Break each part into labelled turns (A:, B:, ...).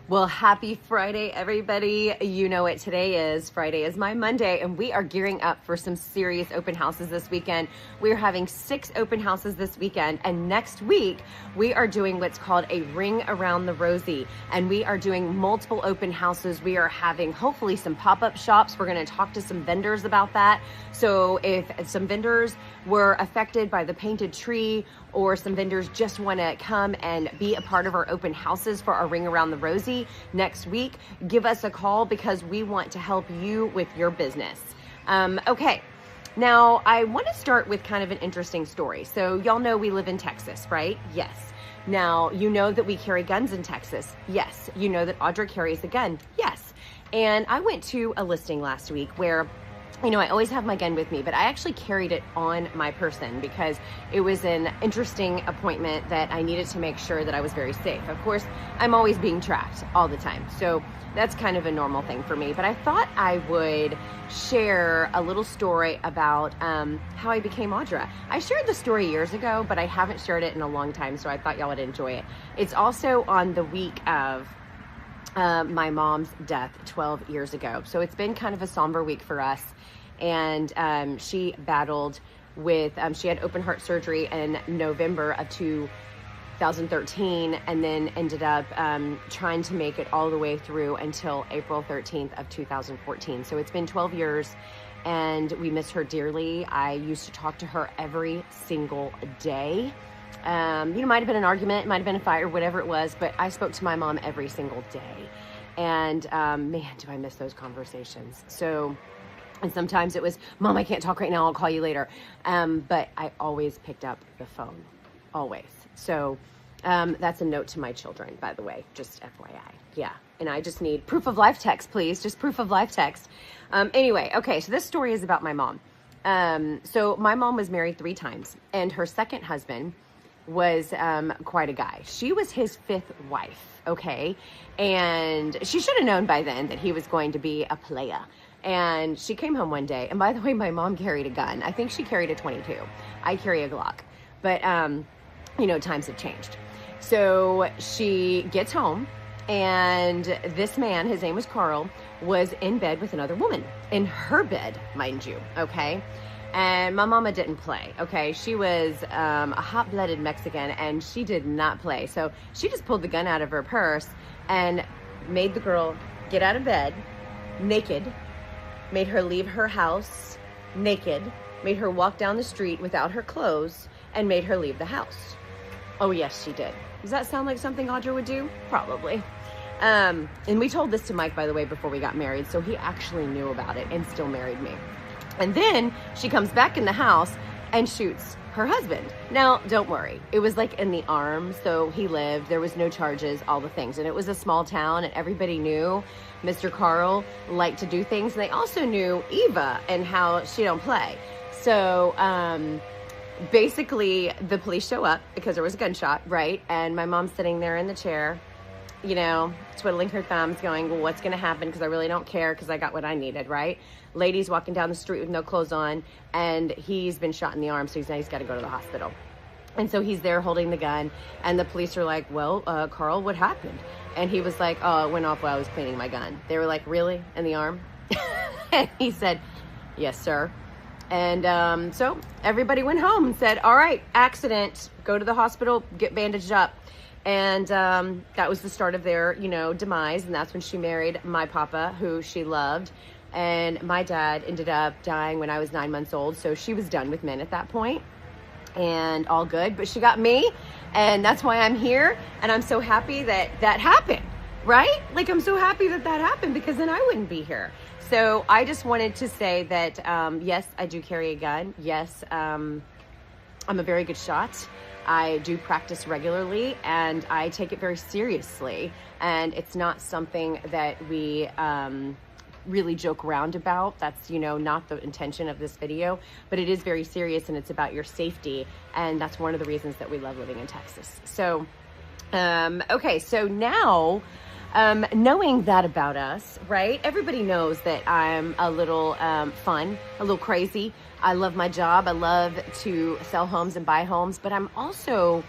A: Well, happy Friday, everybody. You know what today is. Friday is my Monday, and we are gearing up for some serious open houses this weekend. We're having 6 open houses this weekend, and next week we are doing what's called a Ring-Around-The-Rosie, and we are doing multiple open houses. We are having hopefully some pop-up shops. We're going to talk to some vendors about that. So if some vendors were affected by the painted tree, or some vendors just want to come and be a part of our open houses for our Ring-Around-The-Rosie next week, give us a call because we want to help you with your business. Okay, now I want to start with kind of an interesting story. So y'all know we live in Texas, right? Yes. Now, you know that we carry guns in Texas. Yes. You know that Audra carries a gun. Yes. And I went to a listing last week where, you know, I always have my gun with me, but I actually carried it on my person because it was an interesting appointment that I needed to make sure that I was very safe. Of course, I'm always being tracked all the time, so that's kind of a normal thing for me. But I thought I would share a little story about how I became Audra. I shared the story years ago, but I haven't shared it in a long time, so I thought y'all would enjoy it. It's also on the week of my mom's death 12 years ago. So it's been kind of a somber week for us. And she battled with, she had open heart surgery in November of 2013 and then ended up trying to make it all the way through until April 13th of 2014. So it's been 12 years and we miss her dearly. I used to talk to her every single day. You know, might have been an argument, might have been a fight or whatever it was, but I spoke to my mom every single day. And man, do I miss those conversations. And sometimes it was, Mom, I can't talk right now, I'll call you later. But I always picked up the phone, always. So that's a note to my children, by the way, just FYI. Yeah, and I just need proof of life text, please, just proof of life text. Anyway, okay, so this story is about my mom. So my mom was married 3 times, and her second husband was quite a guy. She was his 5th wife, okay? And she should have known by then that he was going to be a playa. And she came home one day, and by the way, my mom carried a gun. I think she carried a 22. I carry a Glock. But, you know, times have changed. So she gets home, and this man, his name was Carl, was in bed with another woman. In her bed, mind you, okay? And my mama didn't play, okay? She was a hot-blooded Mexican, and she did not play. So she just pulled the gun out of her purse and made the girl get out of bed naked, made her leave her house naked, made her walk down the street without her clothes, and made her leave the house. Oh, yes, she did. Does that sound like something Audra would do? Probably. And we told this to Mike, by the way, before we got married, so he actually knew about it and still married me. And then she comes back in the house and shoots her husband. Now, don't worry. It was like in the arm, so he lived. There was no charges, all the things. And it was a small town, and everybody knew Mr. Carl liked to do things. And they also knew Eva and how she don't play. So basically, the police show up because there was a gunshot, right? And my mom's sitting there in the chair, you know, twiddling her thumbs, going, well, what's going to happen? Because I really don't care because I got what I needed, right? Lady's walking down the street with no clothes on, and he's been shot in the arm, so he's got to go to the hospital. And so he's there holding the gun, and the police are like, well, Carl, what happened? And he was like, oh, it went off while I was cleaning my gun. They were like, really? In the arm? And he said, yes, sir. And so everybody went home and said, all right, accident, go to the hospital, get bandaged up. And that was the start of their, you know, demise. And that's when she married my papa, who she loved. And my dad ended up dying when I was 9 months old. So she was done with men at that point. And all good. But she got me. And that's why I'm here. And I'm so happy that that happened. Right? Like, I'm so happy that that happened because then I wouldn't be here. So I just wanted to say that, yes, I do carry a gun. Yes, I'm a very good shot. I do practice regularly, and I take it very seriously. And it's not something that we really joke around about. That's, you know, not the intention of this video, but it is very serious, and it's about your safety. And that's one of the reasons that we love living in Texas. So, okay, so now, knowing that about us, right? Everybody knows that I'm a little fun, a little crazy. I love my job. I love to sell homes and buy homes, but I'm also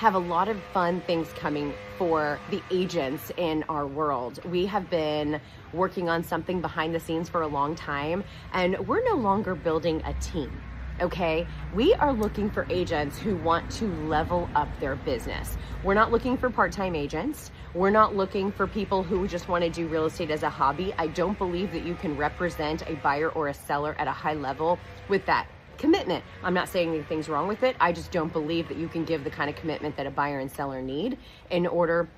A: have a lot of fun things coming for the agents in our world. We have been working on something behind the scenes for a long time, and we're no longer building a team. Okay, we are looking for agents who want to level up their business. We're not looking for part-time agents. We're not looking for people who just want to do real estate as a hobby. I don't believe that you can represent a buyer or a seller at a high level with that commitment. I'm not saying anything's wrong with it. I just don't believe that you can give the kind of commitment that a buyer and seller need in order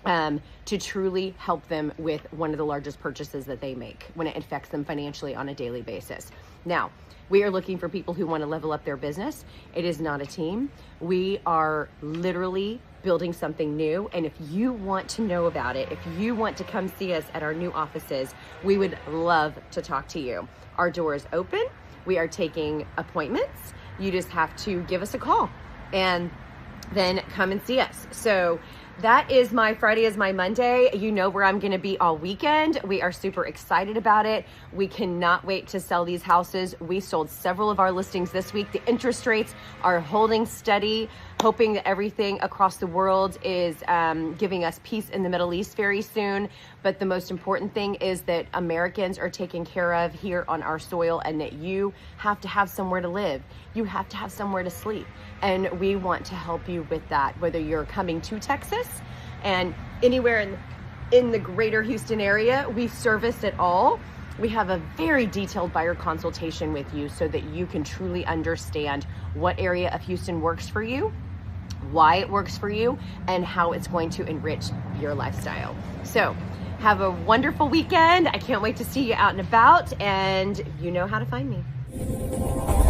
A: to truly help them with one of the largest purchases that they make when it affects them financially on a daily basis. Now, we are looking for people who want to level up their business. It is not a team. We are literally building something new. And if you want to know about it, if you want to come see us at our new offices, we would love to talk to you. Our door is open. We are taking appointments. You just have to give us a call and then come and see us. So that is my Friday is my Monday. You know where I'm going to be all weekend. We are super excited about it. We cannot wait to sell these houses. We sold several of our listings this week. The interest rates are holding steady, hoping that everything across the world is giving us peace in the Middle East very soon. But the most important thing is that Americans are taken care of here on our soil, and that you have to have somewhere to live. You have to have somewhere to sleep. And we want to help you with that, whether you're coming to Texas and anywhere in the greater Houston area, we service it all. We have a very detailed buyer consultation with you so that you can truly understand what area of Houston works for you, why it works for you, and how it's going to enrich your lifestyle. So have a wonderful weekend. I can't wait to see you out and about, and you know how to find me.